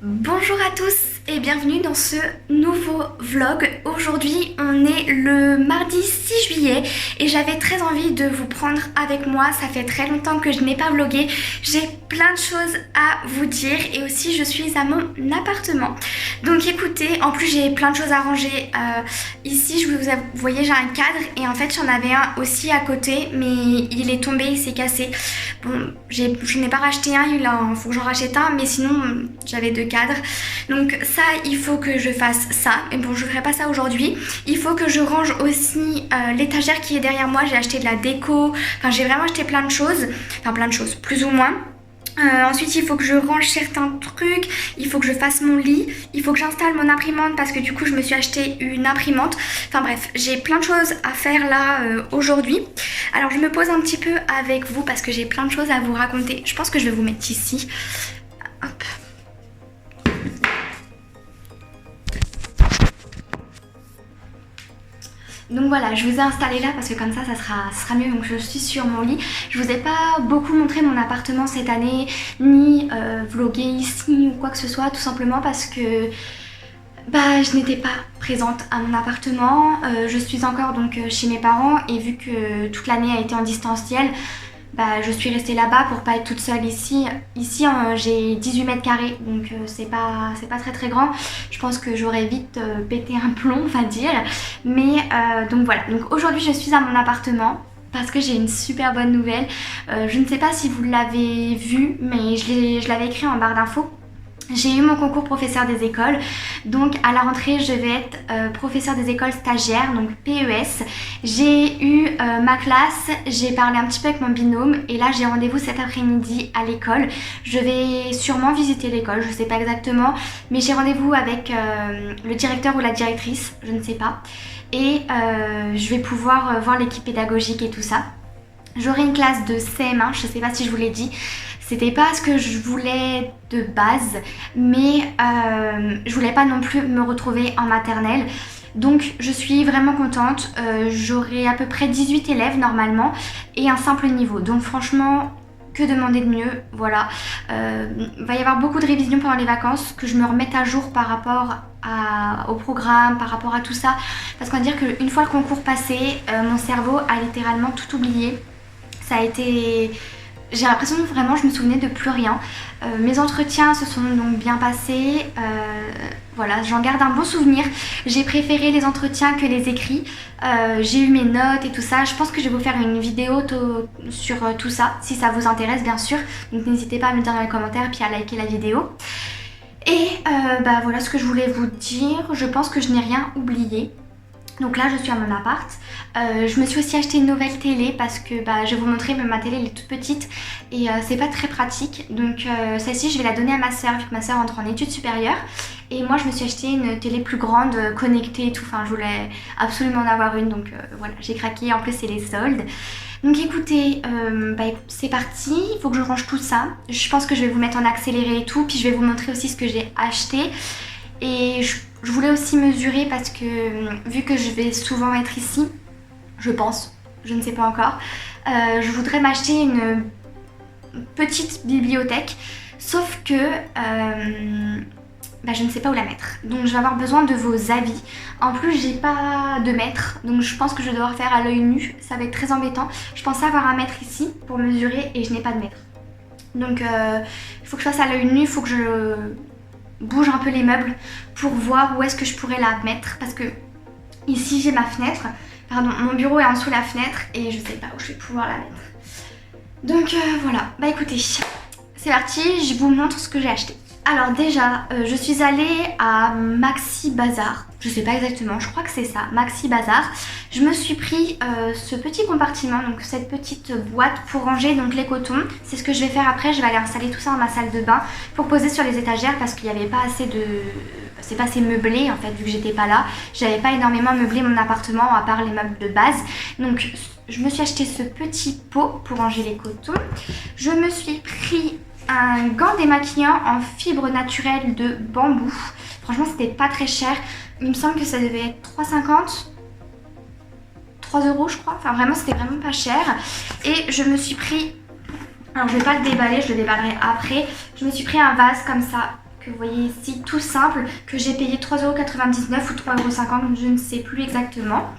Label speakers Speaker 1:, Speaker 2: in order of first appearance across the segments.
Speaker 1: Bonjour à tous et bienvenue dans ce nouveau vlog. Aujourd'hui on est le mardi 6 juillet et j'avais très envie de vous prendre avec moi. Ça fait très longtemps que je n'ai pas vlogué. J'ai plein de choses à vous dire et aussi je suis à mon appartement. Donc écoutez, en plus j'ai plein de choses à ranger. Ici vous voyez j'ai un cadre et en fait j'en avais un aussi à côté mais il est tombé, il s'est cassé. Bon, je n'ai pas racheté un, il faut que j'en rachète un mais sinon j'avais deux cadres. Donc ça il faut que je fasse ça. Mais bon je ferai pas ça aujourd'hui. Il faut que je range aussi l'étagère qui est derrière moi. J'ai acheté de la déco. Enfin j'ai vraiment acheté plein de choses. Enfin plein de choses plus ou moins. Ensuite il faut que je range certains trucs, il faut que je fasse mon lit, il faut que j'installe mon imprimante parce que du coup je me suis acheté une imprimante. Enfin bref, j'ai plein de choses à faire là aujourd'hui. Alors je me pose un petit peu avec vous parce que j'ai plein de choses à vous raconter. Je pense que je vais vous mettre ici. Hop. Donc voilà, je vous ai installé là parce que comme ça sera mieux. Donc je suis sur mon lit. Je vous ai pas beaucoup montré mon appartement cette année, ni vlogué ici ou quoi que ce soit, tout simplement parce que je n'étais pas présente à mon appartement. Je suis encore donc chez mes parents et vu que toute l'année a été en distanciel, je suis restée là-bas pour pas être toute seule ici. Ici j'ai 18 mètres carrés donc c'est pas très grand. Je pense que j'aurais vite pété un plomb on va dire. Mais donc voilà, donc aujourd'hui je suis à mon appartement parce que j'ai une super bonne nouvelle. Je ne sais pas si vous l'avez vu mais je l'avais écrit en barre d'infos. J'ai eu mon concours professeur des écoles, donc à la rentrée je vais être professeur des écoles stagiaire, donc PES. J'ai eu ma classe, j'ai parlé un petit peu avec mon binôme et là j'ai rendez-vous cet après-midi à l'école. Je vais sûrement visiter l'école, je sais pas exactement, mais j'ai rendez-vous avec le directeur ou la directrice, je ne sais pas. Et je vais pouvoir voir l'équipe pédagogique et tout ça. J'aurai une classe de CM1, je sais pas si je vous l'ai dit. C'était pas ce que je voulais de base, mais je voulais pas non plus me retrouver en maternelle. Donc je suis vraiment contente. J'aurai à peu près 18 élèves normalement et un simple niveau. Donc franchement, que demander de mieux, voilà. Va y avoir beaucoup de révisions pendant les vacances, que je me remette à jour par rapport au programme, par rapport à tout ça. Parce qu'on va dire qu'une fois le concours passé, mon cerveau a littéralement tout oublié. Ça a été... J'ai l'impression que vraiment je me souvenais de plus rien. Mes entretiens se sont donc bien passés. Voilà, j'en garde un bon souvenir. J'ai préféré les entretiens que les écrits. J'ai eu mes notes et tout ça. Je pense que je vais vous faire une vidéo sur tout ça, si ça vous intéresse bien sûr. Donc n'hésitez pas à me le dire dans les commentaires puis à liker la vidéo. Et voilà ce que je voulais vous dire. Je pense que je n'ai rien oublié. Donc là je suis à mon appart. Je me suis aussi acheté une nouvelle télé parce que je vais vous montrer, mais ma télé elle est toute petite et c'est pas très pratique. Donc celle-ci je vais la donner à ma soeur vu que ma soeur entre en études supérieures. Et moi je me suis acheté une télé plus grande, connectée et tout. Enfin je voulais absolument en avoir une donc voilà j'ai craqué. En plus c'est les soldes. Donc écoutez, c'est parti, il faut que je range tout ça. Je pense que je vais vous mettre en accéléré et tout. Puis je vais vous montrer aussi ce que j'ai acheté. Et je voulais aussi mesurer parce que vu que je vais souvent être ici, je pense, je ne sais pas encore, je voudrais m'acheter une petite bibliothèque, sauf que je ne sais pas où la mettre. Donc je vais avoir besoin de vos avis. En plus j'ai pas de mètre, donc je pense que je vais devoir faire à l'œil nu, ça va être très embêtant. Je pensais avoir un mètre ici pour mesurer et je n'ai pas de mètre. Donc il faut que je fasse à l'œil nu, il faut que je bouge un peu les meubles pour voir où est-ce que je pourrais la mettre parce que ici j'ai ma fenêtre, pardon, mon bureau est en dessous de la fenêtre et je sais pas où je vais pouvoir la mettre. Donc voilà, écoutez, c'est parti, je vous montre ce que j'ai acheté. Alors déjà, je suis allée à Maxi Bazar, je sais pas exactement, je crois que c'est ça, Maxi Bazar. Je me suis pris ce petit compartiment, donc cette petite boîte pour ranger donc les cotons. C'est ce que je vais faire après, je vais aller installer tout ça dans ma salle de bain pour poser sur les étagères parce qu'il n'y avait pas assez de... C'est pas assez meublé en fait vu que j'étais pas là. J'avais pas énormément meublé mon appartement à part les meubles de base. Donc je me suis acheté ce petit pot pour ranger les cotons. Je me suis pris un gant démaquillant en fibre naturelle de bambou. Franchement c'était pas très cher. Il me semble que ça devait être 3,50 3 € je crois. Enfin vraiment c'était vraiment pas cher. Et je me suis pris... Alors je vais pas le déballer, je le déballerai après. Je me suis pris un vase comme ça que vous voyez ici, tout simple, que j'ai payé 3,99 € ou 3,50 €, je ne sais plus exactement.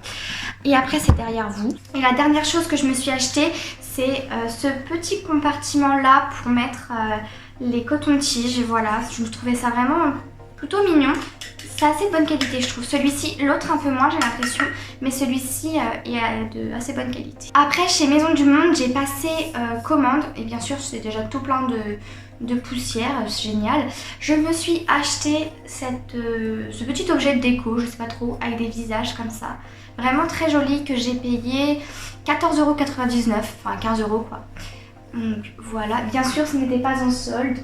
Speaker 1: Et après c'est derrière vous. Et la dernière chose que je me suis acheté, c'est ce petit compartiment là pour mettre les cotons-tiges. Voilà, je trouvais ça vraiment plutôt mignon. C'est assez de bonne qualité je trouve. Celui-ci, l'autre un peu moins j'ai l'impression, mais celui-ci est de assez bonne qualité. Après chez Maison du Monde, j'ai passé commande et bien sûr c'est déjà tout plein de poussière, c'est génial. Je me suis acheté ce petit objet de déco, je sais pas trop, avec des visages comme ça. Vraiment très joli, que j'ai payé 14,99 €, enfin 15 € quoi. Donc voilà, bien sûr ce n'était pas en solde.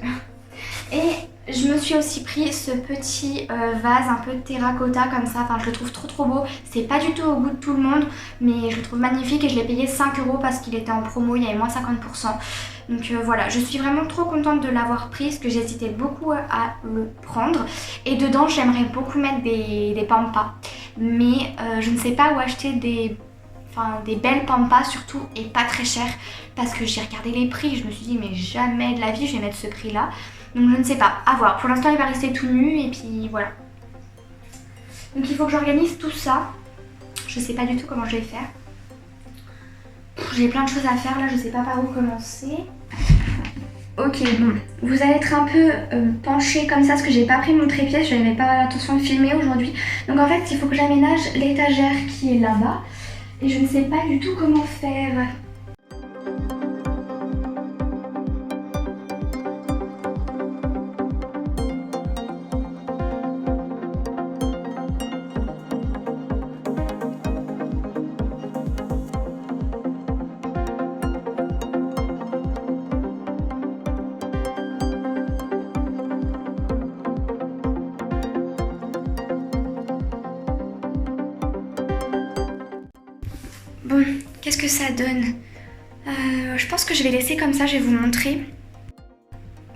Speaker 1: Et je me suis aussi pris ce petit vase un peu terracotta comme ça, enfin je le trouve trop beau. C'est pas du tout au goût de tout le monde, mais je le trouve magnifique et je l'ai payé 5 € parce qu'il était en promo, il y avait moins 50%. Donc voilà, je suis vraiment trop contente de l'avoir pris parce que j'hésitais beaucoup à le prendre. Et dedans j'aimerais beaucoup mettre des pampas, mais je ne sais pas où acheter des belles pampas surtout et pas très chères parce que j'ai regardé les prix, je me suis dit mais jamais de la vie je vais mettre ce prix là. Donc je ne sais pas, à voir. Pour l'instant il va rester tout nu et puis voilà. Donc il faut que j'organise tout ça. Je sais pas du tout comment je vais faire. J'ai plein de choses à faire là, je sais pas par où commencer. Ok, bon, vous allez être un peu penché comme ça parce que j'ai pas pris mon trépied, je n'avais pas l'intention de filmer aujourd'hui. Donc en fait il faut que j'aménage l'étagère qui est là-bas et je ne sais pas du tout comment faire. Bon, qu'est-ce que ça donne? Je pense que je vais laisser comme ça, je vais vous montrer.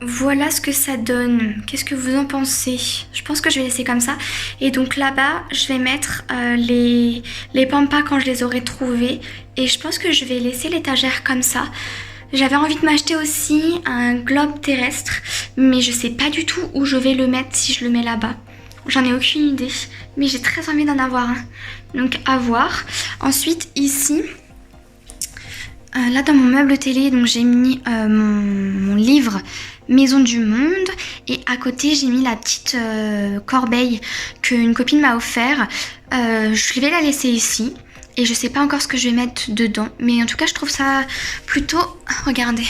Speaker 1: Voilà ce que ça donne. Qu'est-ce que vous en pensez? Je pense que je vais laisser comme ça. Et donc là-bas, je vais mettre les pampas quand je les aurai trouvés. Et je pense que je vais laisser l'étagère comme ça. J'avais envie de m'acheter aussi un globe terrestre, mais je sais pas du tout où je vais le mettre si je le mets là-bas. J'en ai aucune idée, mais j'ai très envie d'en avoir un. Donc à voir. Ensuite ici, là dans mon meuble télé, donc j'ai mis mon livre Maison du Monde. Et à côté j'ai mis la petite corbeille qu'une copine m'a offert. Je vais la laisser ici. Et je sais pas encore ce que je vais mettre dedans. Mais en tout cas je trouve ça plutôt... Regardez.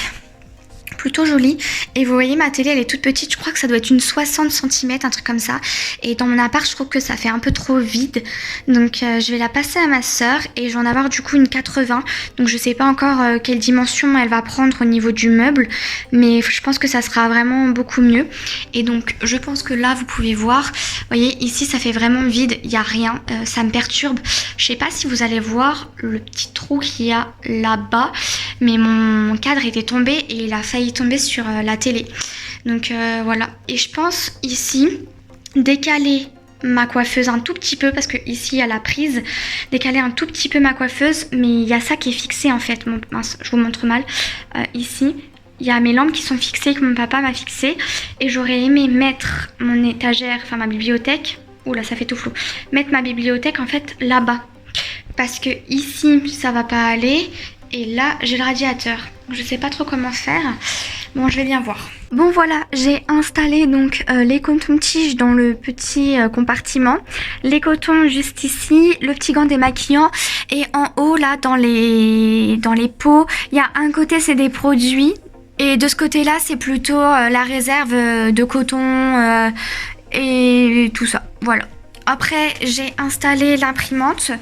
Speaker 1: Plutôt jolie. Et vous voyez ma télé elle est toute petite, je crois que ça doit être une 60 cm, un truc comme ça. Et dans mon appart je trouve que ça fait un peu trop vide. Donc je vais la passer à ma soeur et je vais en avoir du coup une 80. Donc je sais pas encore quelle dimension elle va prendre au niveau du meuble. Mais je pense que ça sera vraiment beaucoup mieux. Et donc je pense que là vous pouvez voir, vous voyez ici ça fait vraiment vide, il n'y a rien, ça me perturbe. Je sais pas si vous allez voir le petit trou qu'il y a là-bas. Mais mon cadre était tombé et il a failli tomber sur la télé. Donc voilà. Et je pense ici décaler ma coiffeuse un tout petit peu parce que ici il y a la prise. Décaler un tout petit peu ma coiffeuse, mais il y a ça qui est fixé en fait. Mince, je vous montre mal. Ici, il y a mes lampes qui sont fixées, que mon papa m'a fixées. Et j'aurais aimé mettre mon étagère, enfin ma bibliothèque. Oula, ça fait tout flou. Mettre ma bibliothèque en fait là-bas. Parce que ici, ça va pas aller. Et là, j'ai le radiateur. Je sais pas trop comment faire. Bon, je vais bien voir. Bon, voilà, j'ai installé donc les cotons-tiges dans le petit compartiment. Les cotons juste ici, le petit gant démaquillant. Et en haut, là, dans les pots, il y a un côté, c'est des produits. Et de ce côté-là, c'est plutôt la réserve de coton et tout ça. Voilà. Après j'ai installé l'imprimante.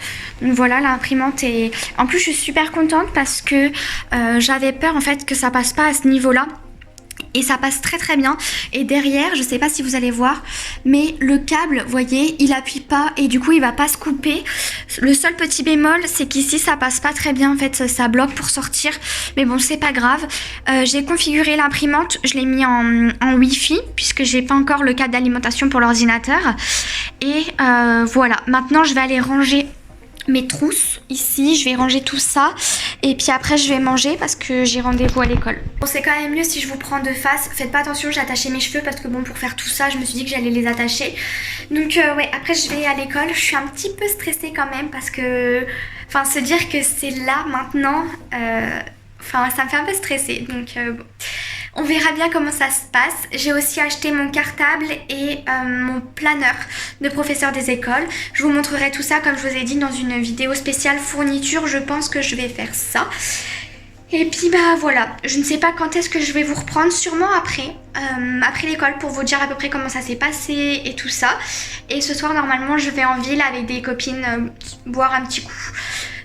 Speaker 1: Donc voilà, l'imprimante est... En plus je suis super contente parce que j'avais peur en fait que ça passe pas à ce niveau-là. Et ça passe très très bien. Et derrière, je sais pas si vous allez voir, mais le câble, vous voyez, il appuie pas et du coup il va pas se couper. Le seul petit bémol, c'est qu'ici ça passe pas très bien en fait, ça bloque pour sortir. Mais bon, c'est pas grave. J'ai configuré l'imprimante, je l'ai mis en Wi-Fi puisque j'ai pas encore le câble d'alimentation pour l'ordinateur. Et voilà, maintenant je vais aller ranger mes trousses ici, je vais ranger tout ça. Et puis après je vais manger parce que j'ai rendez-vous à l'école. Bon, c'est quand même mieux si je vous prends de face. Faites pas attention, j'ai attaché mes cheveux parce que bon, pour faire tout ça je me suis dit que j'allais les attacher. Donc ouais, après je vais à l'école. Je suis un petit peu stressée quand même parce que enfin se dire que c'est là maintenant, enfin ça me fait un peu stresser. Donc bon. On verra bien comment ça se passe. J'ai aussi acheté mon cartable et mon planeur de professeur des écoles. Je vous montrerai tout ça comme je vous ai dit dans une vidéo spéciale fourniture. Je pense que je vais faire ça. Et puis bah voilà, je ne sais pas quand est-ce que je vais vous reprendre, sûrement après l'école pour vous dire à peu près comment ça s'est passé et tout ça. Et ce soir normalement je vais en ville avec des copines boire un petit coup.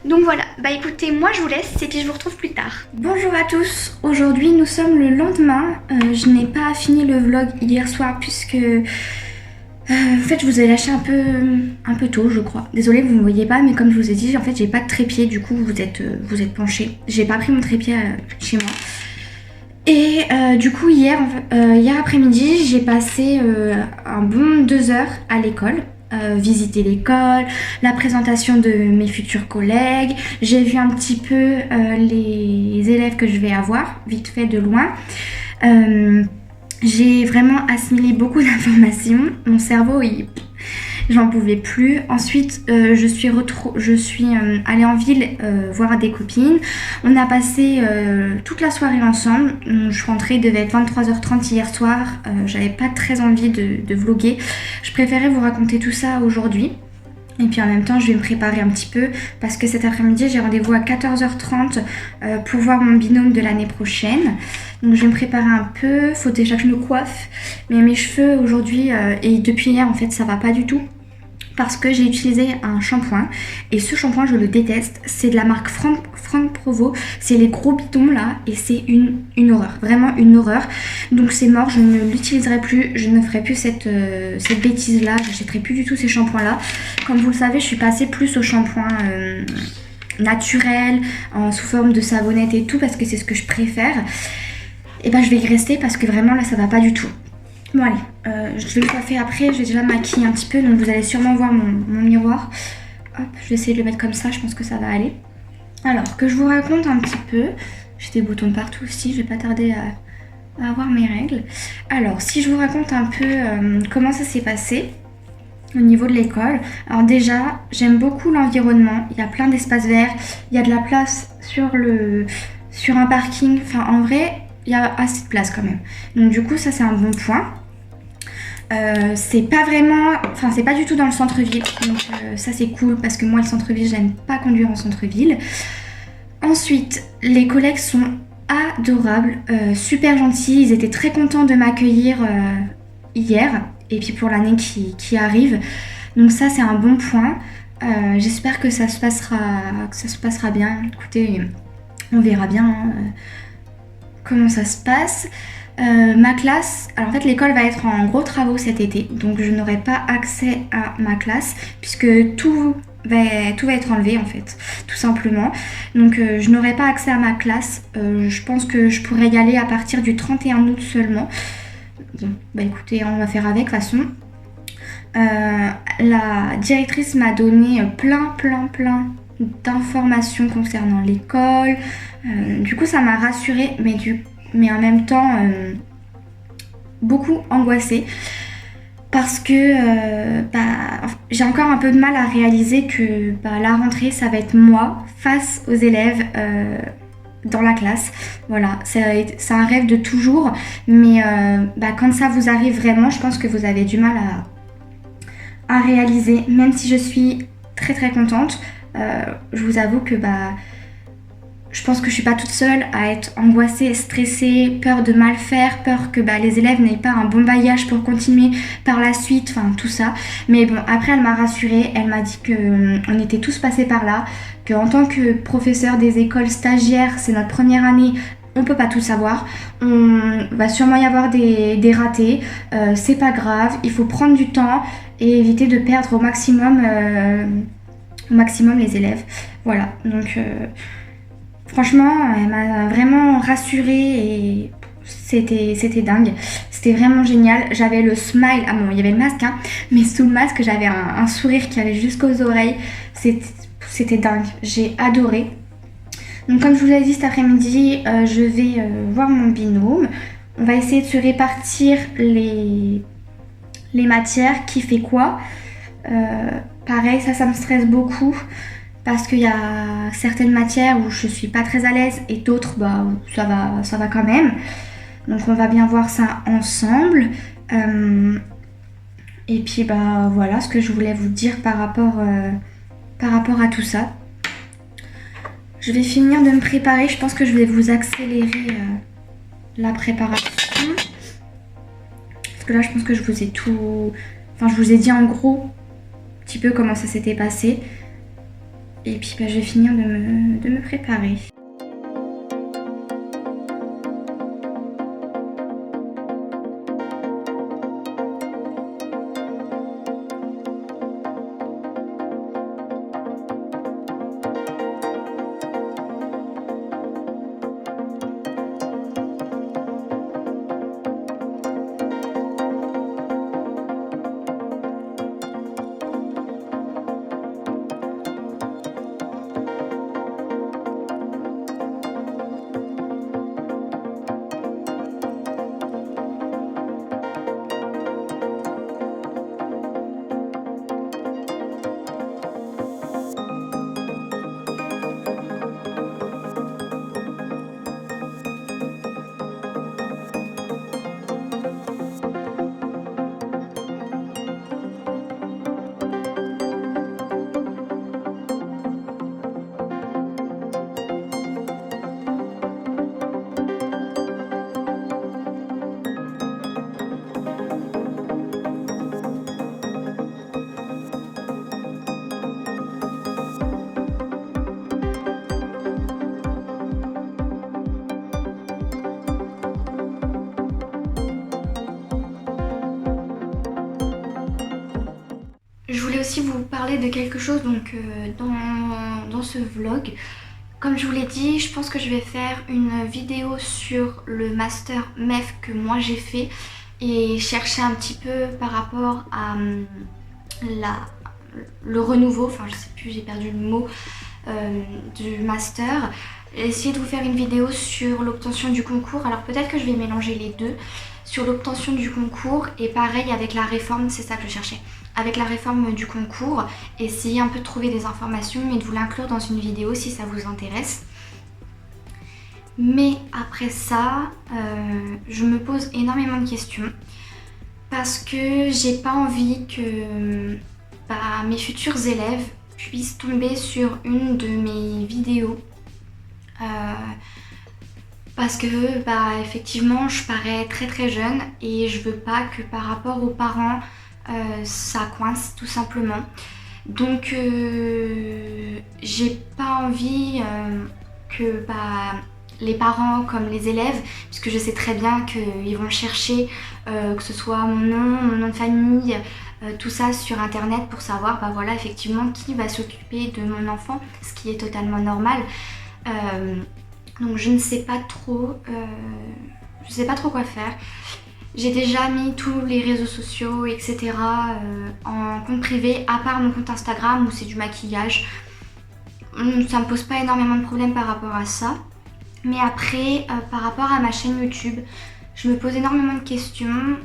Speaker 1: Donc voilà, bah écoutez, moi je vous laisse et puis je vous retrouve plus tard. Bonjour à tous, aujourd'hui nous sommes le lendemain. Je n'ai pas fini le vlog hier soir puisque en fait je vous ai lâché un peu tôt je crois. Désolée vous ne me voyez pas mais comme je vous ai dit en fait j'ai pas de trépied, du coup vous êtes penchés. J'ai pas pris mon trépied chez moi. Et du coup hier après-midi j'ai passé un bon 2 heures à l'école. Visiter l'école, la présentation de mes futurs collègues, j'ai vu un petit peu les élèves que je vais avoir, vite fait de loin. J'ai vraiment assimilé beaucoup d'informations, mon cerveau j'en pouvais plus. Ensuite je suis allée en ville voir des copines. On a passé toute la soirée ensemble. Je suis rentrée, il devait être 23h30 hier soir. J'avais pas très envie de vlogger. Je préférais vous raconter tout ça aujourd'hui. Et puis en même temps je vais me préparer un petit peu parce que cet après-midi j'ai rendez-vous à 14h30 pour voir mon binôme de l'année prochaine. Donc je vais me préparer un peu, faut déjà que je me coiffe. Mais mes cheveux aujourd'hui et depuis hier en fait ça va pas du tout. Parce que j'ai utilisé un shampoing et ce shampoing je le déteste, c'est de la marque Franck Provo, c'est les gros bidons là et c'est une horreur, vraiment une horreur. Donc c'est mort, je ne l'utiliserai plus, je ne ferai plus cette bêtise là, je n'achèterai plus du tout ces shampoings là. Comme vous le savez je suis passée plus au shampoing naturel, sous forme de savonnette et tout parce que c'est ce que je préfère. Et ben je vais y rester parce que vraiment là ça va pas du tout. Bon allez, je vais me coiffer après, je vais déjà me maquiller un petit peu, donc vous allez sûrement voir mon miroir. Hop, je vais essayer de le mettre comme ça, je pense que ça va aller. Alors, que je vous raconte un petit peu, j'ai des boutons partout aussi, je vais pas tarder à avoir mes règles. Alors, si je vous raconte un peu comment ça s'est passé au niveau de l'école. Alors déjà, j'aime beaucoup l'environnement, il y a plein d'espaces verts, il y a de la place sur un parking, enfin en vrai, il y a assez de place quand même. Donc du coup, ça c'est un bon point. C'est pas vraiment, enfin c'est pas du tout dans le centre-ville, donc ça c'est cool parce que moi le centre-ville j'aime pas conduire en centre-ville. Ensuite les collègues sont adorables, super gentils, ils étaient très contents de m'accueillir hier et puis pour l'année qui arrive, donc ça c'est un bon point. J'espère que ça se passera bien. Écoutez, on verra bien comment ça se passe. Ma classe, alors en fait l'école va être en gros travaux cet été, donc je n'aurai pas accès à ma classe puisque tout va être enlevé en fait, tout simplement. Donc je n'aurai pas accès à ma classe, je pense que je pourrais y aller à partir du 31 août seulement. Bon, bah écoutez, on va faire avec de toute façon. La directrice m'a donné plein d'informations concernant l'école, du coup ça m'a rassurée, mais en même temps beaucoup angoissée parce que j'ai encore un peu de mal à réaliser que la rentrée ça va être moi face aux élèves dans la classe. Voilà, c'est un rêve de toujours, mais quand ça vous arrive vraiment, je pense que vous avez du mal à réaliser, même si je suis très contente. Je vous avoue que je pense que je suis pas toute seule à être angoissée, stressée, peur de mal faire, peur que les élèves n'aient pas un bon bagage pour continuer par la suite, enfin tout ça. Mais bon, après elle m'a rassurée, elle m'a dit qu'on était tous passés par là, qu'en tant que professeur des écoles stagiaires, c'est notre première année, on peut pas tout savoir, on va sûrement y avoir des ratés, c'est pas grave, il faut prendre du temps et éviter de perdre au maximum les élèves. Voilà, donc franchement elle m'a vraiment rassurée et c'était dingue, c'était vraiment génial. J'avais le smile, ah bon il y avait le masque hein, mais sous le masque j'avais un sourire qui allait jusqu'aux oreilles, c'était dingue, j'ai adoré. Donc comme je vous l'ai dit cet après-midi, je vais voir mon binôme. On va essayer de se répartir les matières, qui fait quoi. Pareil, ça me stresse beaucoup parce qu'il y a certaines matières où je suis pas très à l'aise et d'autres, bah, où ça va quand même. Donc on va bien voir ça ensemble. Et puis bah voilà ce que je voulais vous dire par rapport à tout ça. Je vais finir de me préparer. Je pense que je vais vous accélérer la préparation. Parce que là, je pense que je vous ai tout... Enfin, je vous ai dit en gros un petit peu comment ça s'était passé. Et puis, bah, je vais finir de me préparer. Je voulais aussi vous parler de quelque chose donc, dans ce vlog. Comme je vous l'ai dit, je pense que je vais faire une vidéo sur le master MEF que moi j'ai fait et chercher un petit peu par rapport à le renouveau, enfin je sais plus, j'ai perdu le mot, du master. Essayer de vous faire une vidéo sur l'obtention du concours. Alors peut-être que je vais mélanger les deux. Sur l'obtention du concours et pareil avec la réforme, c'est ça que je cherchais. Avec la réforme du concours, essayer un peu de trouver des informations et de vous l'inclure dans une vidéo si ça vous intéresse. Mais après ça, je me pose énormément de questions parce que j'ai pas envie que mes futurs élèves puissent tomber sur une de mes vidéos. Parce que effectivement je parais très très jeune et je veux pas que par rapport aux parents ça coince tout simplement. Donc j'ai pas envie que les parents comme les élèves, puisque je sais très bien qu'ils vont chercher que ce soit mon nom de famille, tout ça sur internet pour savoir voilà effectivement qui va s'occuper de mon enfant, ce qui est totalement normal. Donc je ne sais pas trop, quoi faire. J'ai déjà mis tous les réseaux sociaux, etc. En compte privé, à part mon compte Instagram où c'est du maquillage. Ça me pose pas énormément de problèmes par rapport à ça. Mais après, par rapport à ma chaîne YouTube, je me pose énormément de questions.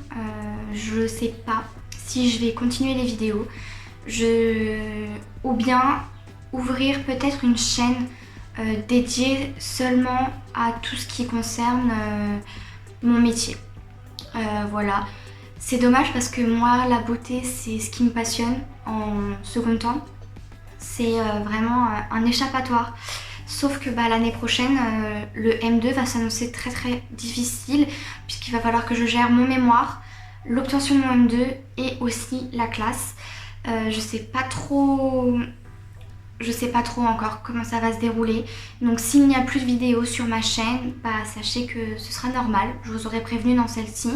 Speaker 1: Je sais pas si je vais continuer les vidéos. Ou bien ouvrir peut-être une chaîne dédiée seulement à tout ce qui concerne mon métier. Voilà, c'est dommage parce que moi la beauté c'est ce qui me passionne en second temps. C'est vraiment un échappatoire. Sauf que l'année prochaine, le M2 va s'annoncer très très difficile puisqu'il va falloir que je gère mon mémoire, l'obtention de mon M2 et aussi la classe. Je sais pas trop encore comment ça va se dérouler. Donc s'il n'y a plus de vidéos sur ma chaîne, sachez que ce sera normal. Je vous aurais prévenu dans celle-ci.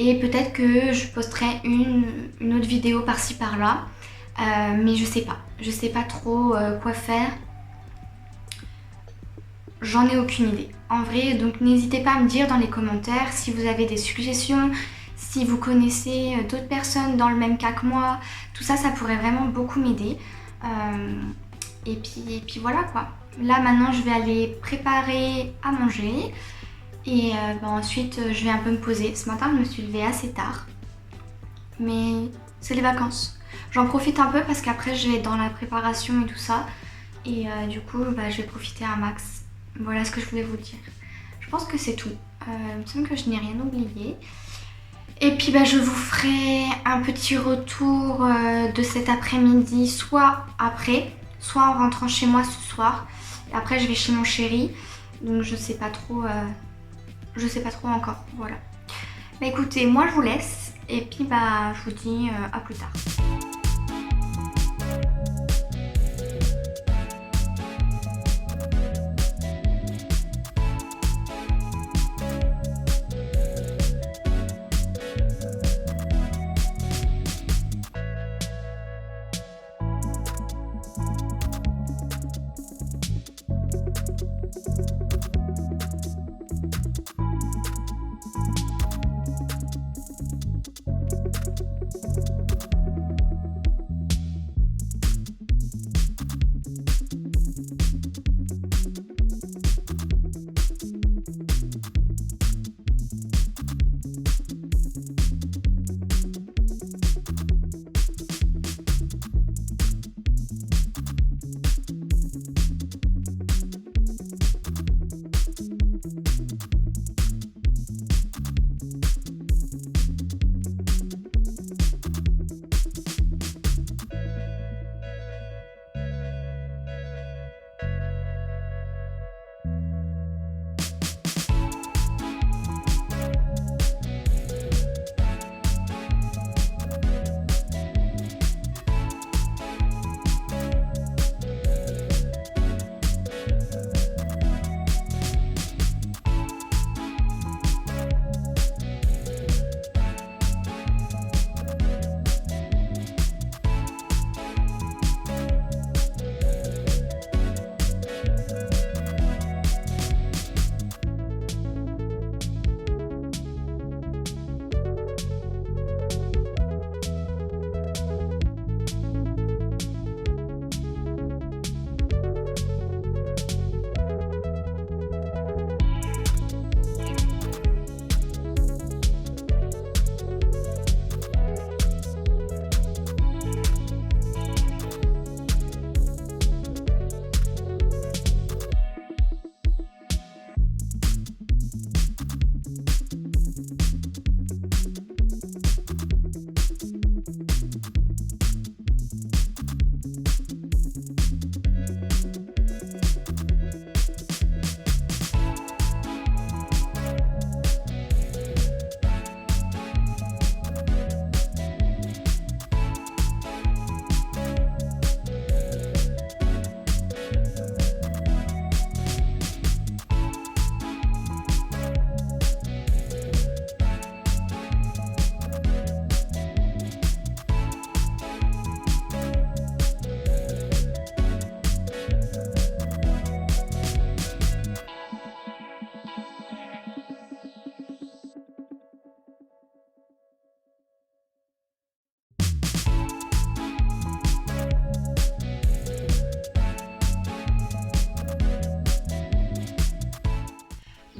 Speaker 1: Et peut-être que je posterai une autre vidéo par-ci par-là. Mais je sais pas. Je sais pas trop quoi faire. J'en ai aucune idée. En vrai, donc n'hésitez pas à me dire dans les commentaires si vous avez des suggestions, si vous connaissez d'autres personnes dans le même cas que moi. Tout ça, ça pourrait vraiment beaucoup m'aider. Et puis voilà quoi. Là maintenant je vais aller préparer à manger et ensuite je vais un peu me poser. Ce matin je me suis levée assez tard, mais c'est les vacances. J'en profite un peu parce qu'après je vais être dans la préparation et tout ça et du coup je vais profiter un max. Voilà ce que je voulais vous dire. Je pense que c'est tout. Il me semble que je n'ai rien oublié. Et puis je vous ferai un petit retour de cet après-midi, soit après, soit en rentrant chez moi ce soir. Et après je vais chez mon chéri, donc je sais pas trop encore, voilà. Écoutez, moi je vous laisse et puis je vous dis à plus tard.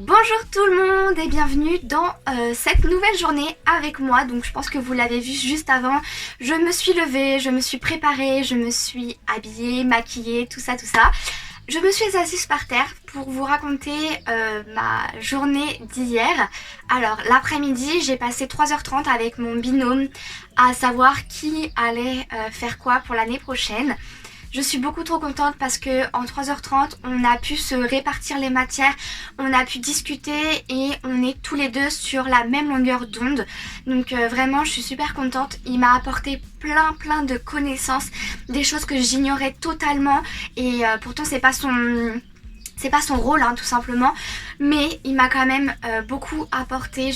Speaker 1: Bonjour tout le monde et bienvenue dans cette nouvelle journée avec moi. Donc je pense que vous l'avez vu juste avant, je me suis levée, je me suis préparée, je me suis habillée, maquillée, tout ça. Je me suis assise par terre pour vous raconter ma journée d'hier. Alors l'après-midi j'ai passé 3h30 avec mon binôme à savoir qui allait faire quoi pour l'année prochaine. Je suis beaucoup trop contente parce que en 3h30 on a pu se répartir les matières, on a pu discuter et on est tous les deux sur la même longueur d'onde. Donc vraiment je suis super contente, il m'a apporté plein de connaissances, des choses que j'ignorais totalement et pourtant c'est pas son rôle tout simplement, mais il m'a quand même beaucoup apporté.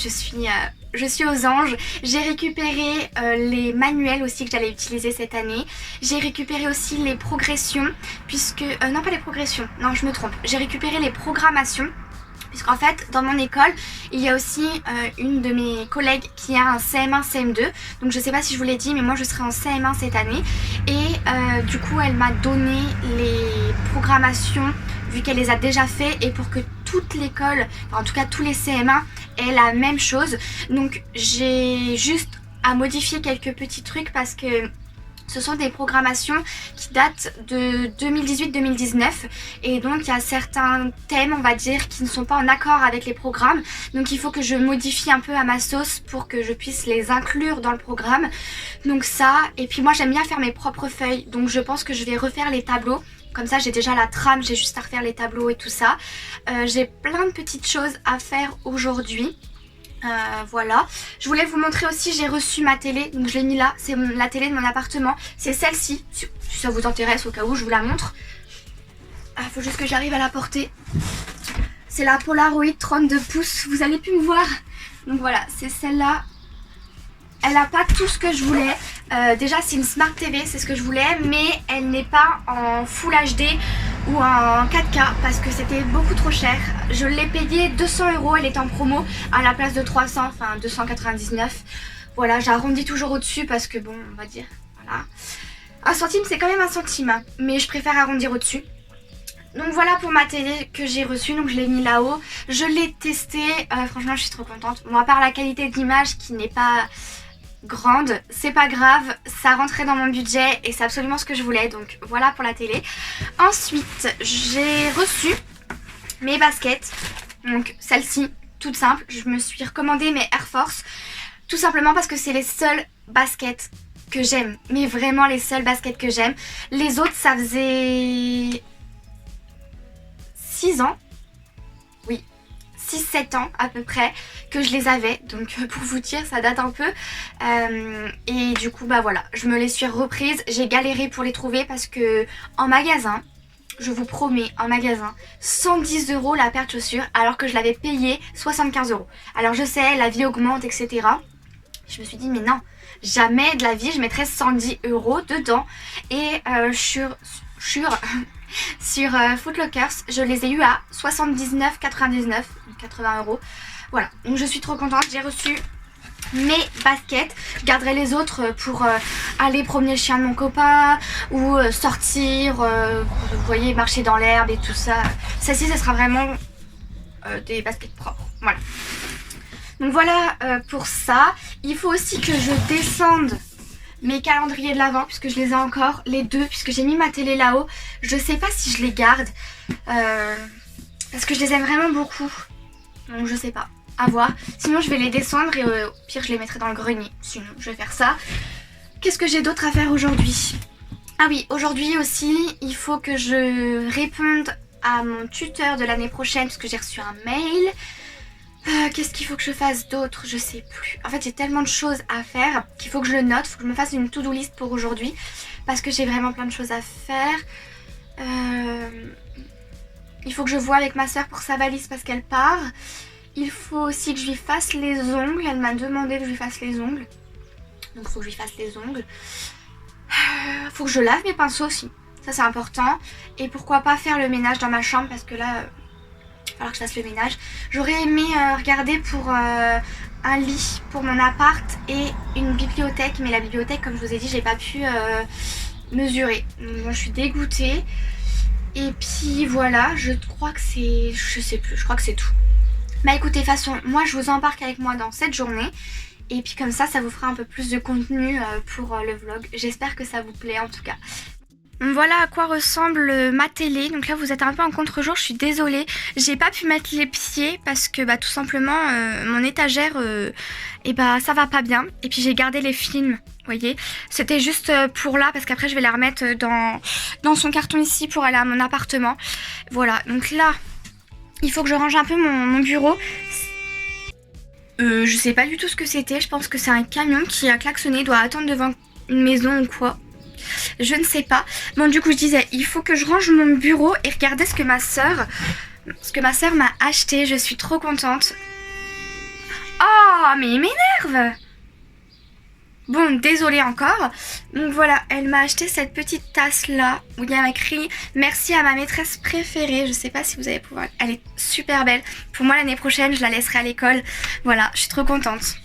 Speaker 1: Je suis aux anges. J'ai récupéré les manuels aussi que j'allais utiliser cette année. J'ai récupéré aussi les progressions puisque... non pas les progressions, non je me trompe. J'ai récupéré les programmations puisqu'en fait dans mon école il y a aussi une de mes collègues qui a un CM1, CM2. Donc je sais pas si je vous l'ai dit mais moi je serai en CM1 cette année. Et du coup elle m'a donné les programmations vu qu'elle les a déjà fait et pour que toute l'école, enfin en tout cas tous les CM1 aient la même chose. Donc j'ai juste à modifier quelques petits trucs parce que ce sont des programmations qui datent de 2018-2019 et donc il y a certains thèmes on va dire qui ne sont pas en accord avec les programmes, donc il faut que je modifie un peu à ma sauce pour que je puisse les inclure dans le programme. Donc ça, et puis moi j'aime bien faire mes propres feuilles, donc je pense que je vais refaire les tableaux. Comme ça j'ai déjà la trame, j'ai juste à refaire les tableaux et tout ça. J'ai plein de petites choses à faire aujourd'hui. Voilà, je voulais vous montrer aussi, j'ai reçu ma télé, donc je l'ai mis là, c'est la télé de mon appartement, c'est celle-ci, si ça vous intéresse au cas où je vous la montre. Ah, faut juste que j'arrive à la porter. C'est la Polaroid 32 pouces, vous allez plus me voir. Donc voilà, c'est celle-là. Elle n'a pas tout ce que je voulais. Déjà c'est une Smart TV, c'est ce que je voulais, mais elle n'est pas en Full HD ou en 4K parce que c'était beaucoup trop cher. Je l'ai payé 200 €, elle est en promo à la place de 300, enfin 299. Voilà, j'arrondis toujours au-dessus parce que bon, on va dire, voilà. Un centime c'est quand même un centime, hein, mais je préfère arrondir au-dessus. Donc voilà pour ma télé que j'ai reçue, donc je l'ai mis là-haut. Je l'ai testée, franchement je suis trop contente. Bon, à part la qualité d'image qui n'est pas grande, c'est pas grave, ça rentrait dans mon budget et c'est absolument ce que je voulais, donc voilà pour la télé. Ensuite j'ai reçu mes baskets, donc celle-ci toute simple, je me suis recommandé mes Air Force tout simplement parce que c'est les seules baskets que j'aime, mais vraiment les seules baskets que j'aime. Les autres ça faisait 6 ans, oui, 6-7 ans à peu près que je les avais, donc pour vous dire ça date un peu. Et du coup bah voilà, je me les suis reprises, j'ai galéré pour les trouver parce que en magasin, je vous promets, en magasin, 110 € la paire de chaussures alors que je l'avais payé 75 €. Alors je sais, la vie augmente etc. Je me suis dit mais non, jamais de la vie je mettrais 110 € dedans. Et sur Foot Lockers, je les ai eu à 79,99, 80 €. Voilà, donc je suis trop contente, j'ai reçu mes baskets. Je garderai les autres pour aller promener le chien de mon copain ou sortir, vous voyez, marcher dans l'herbe et tout ça. Celle-ci, ce sera vraiment des baskets propres, voilà. Donc voilà pour ça. Il faut aussi que je descende mes calendriers de l'Avent puisque je les ai encore, les deux, puisque j'ai mis ma télé là-haut. Je sais pas si je les garde parce que je les aime vraiment beaucoup, donc je sais pas, à voir. Sinon je vais les descendre et au pire je les mettrai dans le grenier, sinon je vais faire ça. Qu'est-ce que j'ai d'autre à faire aujourd'hui? Ah oui, aujourd'hui aussi il faut que je réponde à mon tuteur de l'année prochaine parce que j'ai reçu un mail. Qu'est-ce qu'il faut que je fasse d'autre? Je sais plus. En fait j'ai tellement de choses à faire qu'il faut que je le note, il faut que je me fasse une to-do list pour aujourd'hui parce que j'ai vraiment plein de choses à faire. Il faut que je voie avec ma soeur pour sa valise parce qu'elle part. Il faut aussi que je lui fasse les ongles, elle m'a demandé que je lui fasse les ongles. Donc il faut que je lui fasse les ongles. Faut que je lave mes pinceaux aussi, ça c'est important. Et pourquoi pas faire le ménage dans ma chambre parce que là... il va falloir que je fasse le ménage. J'aurais aimé regarder pour un lit pour mon appart et une bibliothèque. Mais la bibliothèque, comme je vous ai dit, j'ai pas pu mesurer. Donc moi, je suis dégoûtée. Et puis voilà, je crois que c'est... je sais plus, je crois que c'est tout. Bah écoutez, de toute façon, moi je vous embarque avec moi dans cette journée. Et puis comme ça vous fera un peu plus de contenu pour le vlog. J'espère que ça vous plaît en tout cas. Voilà à quoi ressemble ma télé. Donc là vous êtes un peu en contre-jour, je suis désolée. J'ai pas pu mettre les pieds parce que bah tout simplement mon étagère et bah ça va pas bien. Et puis j'ai gardé les films, vous voyez. C'était juste pour là parce qu'après je vais la remettre dans son carton ici pour aller à mon appartement. Voilà, donc là il faut que je range un peu mon bureau. Je sais pas du tout ce que c'était, je pense que c'est un camion qui a klaxonné, doit attendre devant une maison ou quoi. Je ne sais pas. Bon du coup je disais, il faut que je range mon bureau et regardez ce que ma soeur m'a acheté. Je suis trop contente. Oh mais il m'énerve. Bon désolée encore. Donc voilà, elle m'a acheté cette petite tasse là où il y a écrit merci à ma maîtresse préférée. Je sais pas si vous allez pouvoir. Elle est super belle. Pour moi l'année prochaine je la laisserai à l'école. Voilà, je suis trop contente.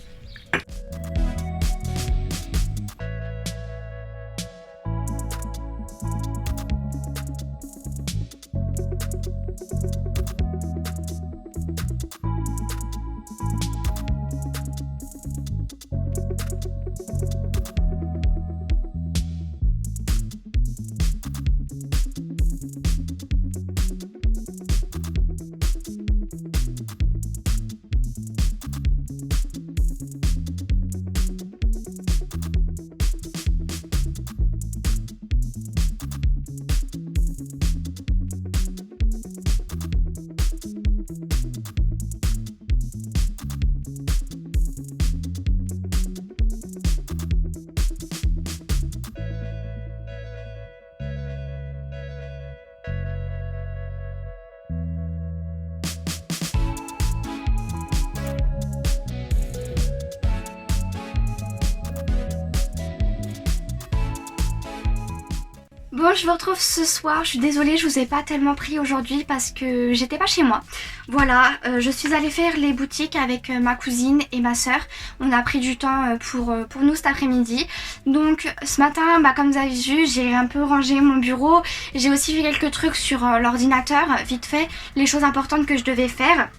Speaker 1: Bon, je vous retrouve ce soir. Je suis désolée, je vous ai pas tellement pris aujourd'hui parce que j'étais pas chez moi. Voilà, je suis allée faire les boutiques avec ma cousine et ma soeur. On a pris du temps pour nous cet après-midi. Donc ce matin, comme vous avez vu, j'ai un peu rangé mon bureau. J'ai aussi vu quelques trucs sur l'ordinateur, vite fait, les choses importantes que je devais faire.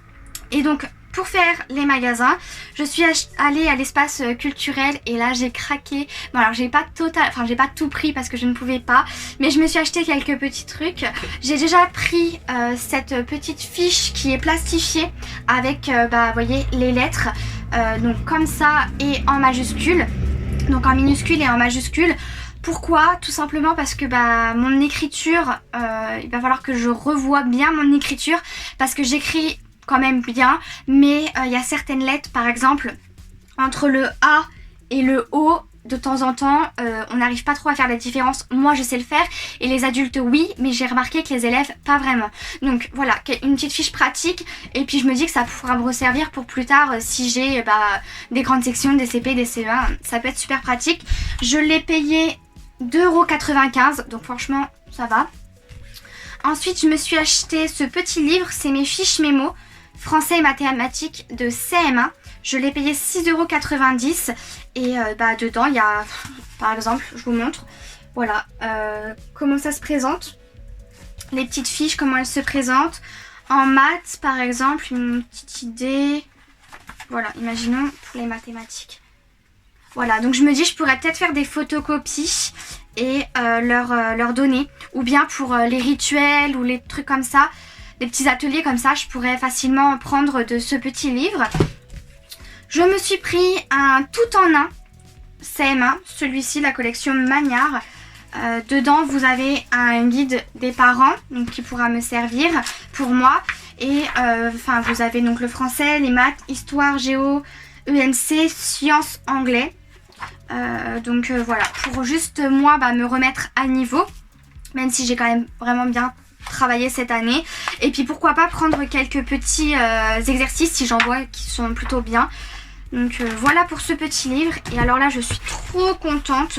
Speaker 1: Et donc pour faire les magasins, je suis allée à l'espace culturel et là j'ai craqué. Bon alors j'ai pas tout pris parce que je ne pouvais pas, mais je me suis acheté quelques petits trucs. J'ai déjà pris cette petite fiche qui est plastifiée avec vous voyez les lettres, donc comme ça et en majuscule, donc en minuscule et en majuscule. Pourquoi? Tout simplement parce que mon écriture, il va falloir que je revoie bien mon écriture parce que j'écris quand même bien, mais il y a certaines lettres, par exemple entre le A et le O, de temps en temps on n'arrive pas trop à faire la différence. Moi je sais le faire et les adultes oui, mais j'ai remarqué que les élèves pas vraiment. Donc voilà, une petite fiche pratique et puis je me dis que ça pourra me resservir pour plus tard si j'ai des grandes sections, des CP, des CE1, ça peut être super pratique. Je l'ai payé 2,95 €, donc franchement ça va. Ensuite je me suis acheté ce petit livre, c'est mes fiches mémo français et mathématiques de CM1. Je l'ai payé 6,90 € et dedans il y a, par exemple, je vous montre, voilà comment ça se présente, les petites fiches, comment elles se présentent. En maths par exemple, une petite idée, voilà, imaginons pour les mathématiques. Voilà, donc je me dis je pourrais peut-être faire des photocopies et leur donner, ou bien pour les rituels ou les trucs comme ça, des petits ateliers comme ça, je pourrais facilement prendre de ce petit livre. Je me suis pris un tout en un CM1, celui-ci, la collection Magnard. Dedans, vous avez un guide des parents donc, qui pourra me servir pour moi. Et vous avez donc le français, les maths, histoire, géo, ENC, sciences, anglais. Voilà, pour juste moi me remettre à niveau, même si j'ai quand même vraiment bien travaillé cette année. Et puis pourquoi pas prendre quelques petits exercices si j'en vois qui sont plutôt bien. Donc voilà pour ce petit livre. Et alors là je suis trop contente.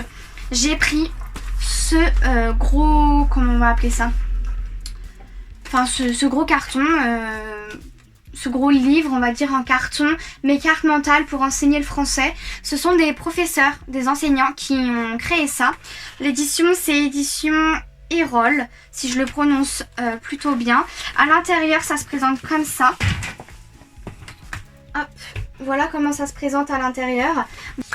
Speaker 1: J'ai pris ce gros, comment on va appeler ça, enfin ce gros carton, ce gros livre on va dire en carton, mes cartes mentales pour enseigner le français. Ce sont des professeurs, des enseignants qui ont créé ça. L'édition c'est édition Erol, si je le prononce plutôt bien. À l'intérieur ça se présente comme ça. Hop, voilà comment ça se présente à l'intérieur.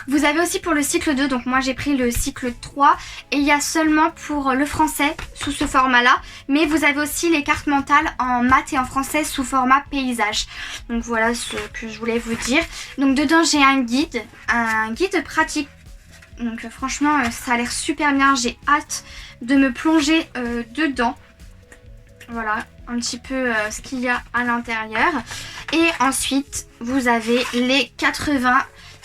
Speaker 1: Vous avez aussi pour le cycle 2, donc moi j'ai pris le cycle 3 et il y a seulement pour le français sous ce format là, mais vous avez aussi les cartes mentales en maths et en français sous format paysage. Donc voilà ce que je voulais vous dire. Donc dedans j'ai un guide pratique. Donc franchement ça a l'air super bien, j'ai hâte de me plonger dedans. Voilà un petit peu ce qu'il y a à l'intérieur. Et ensuite vous avez les 80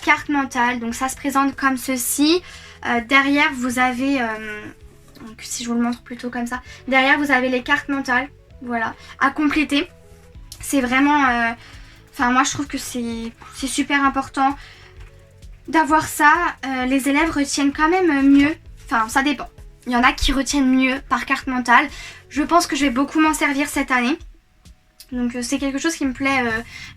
Speaker 1: cartes mentales, donc ça se présente comme ceci. Derrière vous avez, donc si je vous le montre plutôt comme ça, derrière vous avez les cartes mentales, voilà, à compléter. C'est vraiment, moi je trouve que c'est super important d'avoir ça. Les élèves retiennent quand même mieux, enfin ça dépend. Il y en a qui retiennent mieux par carte mentale. Je pense que je vais beaucoup m'en servir cette année. Donc c'est quelque chose qui me plaît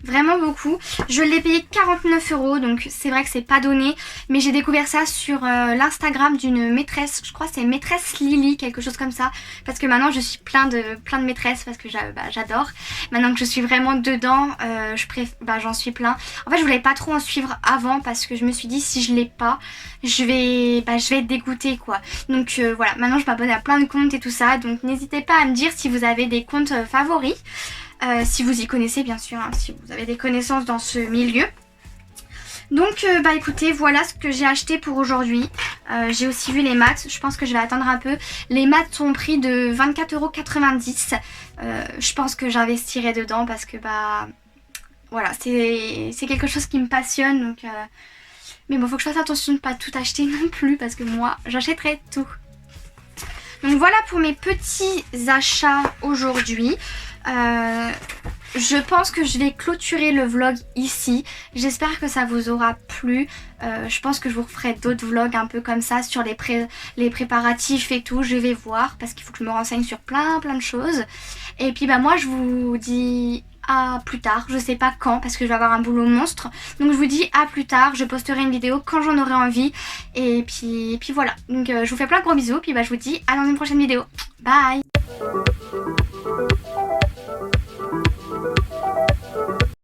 Speaker 1: vraiment beaucoup. Je l'ai payé 49 €, donc c'est vrai que c'est pas donné. Mais j'ai découvert ça sur l'Instagram d'une maîtresse, je crois que c'est maîtresse Lily, quelque chose comme ça. Parce que maintenant je suis plein de maîtresses parce que j'adore. Maintenant que je suis vraiment dedans, j'en suis plein. En fait je voulais pas trop en suivre avant parce que je me suis dit si je l'ai pas, je vais être dégoûtée quoi. Donc voilà, maintenant je m'abonne à plein de comptes et tout ça. Donc n'hésitez pas à me dire si vous avez des comptes favoris. Si vous y connaissez bien sûr, hein, si vous avez des connaissances dans ce milieu. Donc écoutez, voilà ce que j'ai acheté pour aujourd'hui. J'ai aussi vu les maths, je pense que je vais attendre un peu. Les maths sont au prix de 24,90 €. Je pense que j'investirai dedans parce que voilà, c'est quelque chose qui me passionne. Donc, mais bon, faut que je fasse attention de ne pas tout acheter non plus parce que moi j'achèterai tout. Donc voilà pour mes petits achats aujourd'hui. je pense que je vais clôturer le vlog ici. J'espère que ça vous aura plu. Je pense que je vous referai d'autres vlogs un peu comme ça sur les préparatifs et tout. Je vais voir parce qu'il faut que je me renseigne sur plein de choses. Et puis bah moi je vous dis à plus tard. Je sais pas quand parce que je vais avoir un boulot monstre. Donc je vous dis à plus tard. Je posterai une vidéo quand j'en aurai envie. Et puis voilà. Donc je vous fais plein de gros bisous. Puis bah je vous dis à dans une prochaine vidéo. Bye.